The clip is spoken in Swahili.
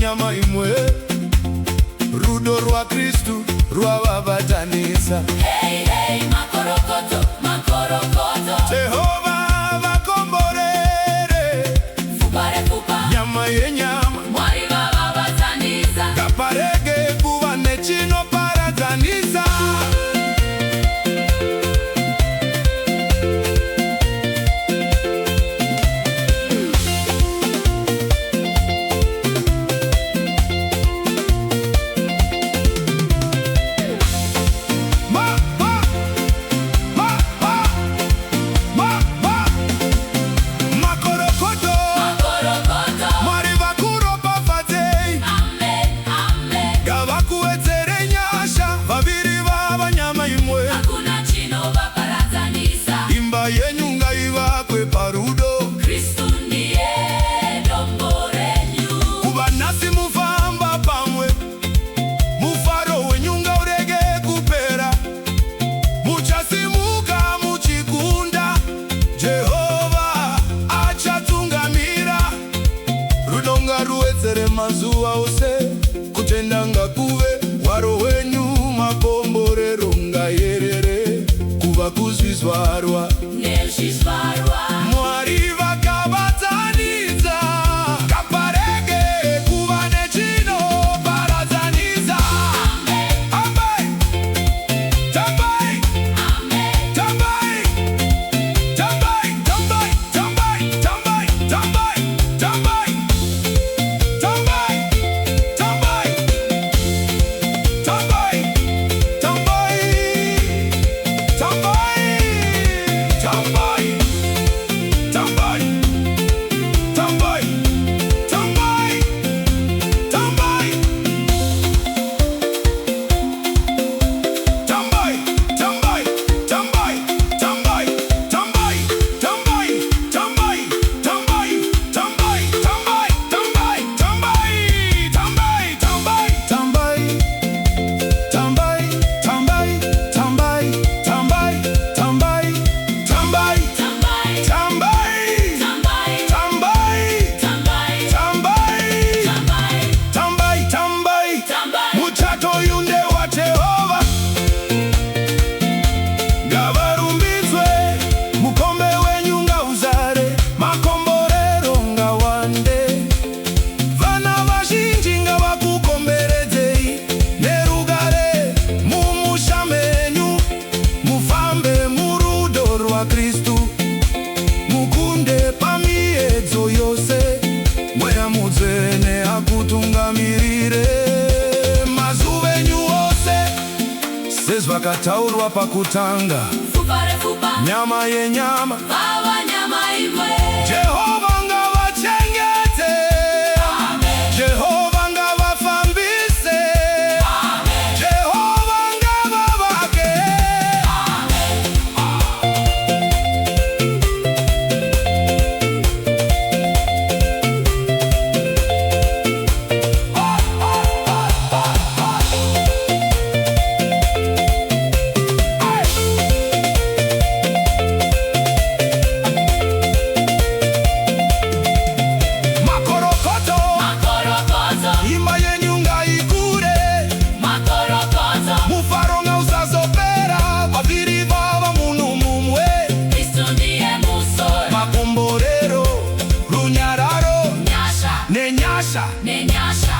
nyama imwe, rudo rwa Kristu rwavabatanisa. Hey, hey, makorokoto, makorokoto. Jehova vakomborere, Fupare fupa, nyama yenyama, Mwari vavabatanisa. kaparege kuva nechino paratanisa. Mazuva ose kutenda ngakuve, waro wenyu makomborero ngayerere, kuva kuzvizvarwa nezvizvarwa. Mwari vakabatanidza, kaparege kuva nechino paradzanisa. Amen. Tambai. Amen. Tambai. Tambai. Tambai. Tambai. Tambai. Tambai. Tambai. Kristu mukunde pamiedzo yose, mweya mudzene akutungamirire mazuva enyu ose, sezvakataurwa pakutanga. Fupare fupa, nyama yenyama, vava nyama imwe. Jehova ngavachengete. Amen. Jehova ngavafambise. Amen. Jehova ngavavake. Nenyasha, Nenyasha.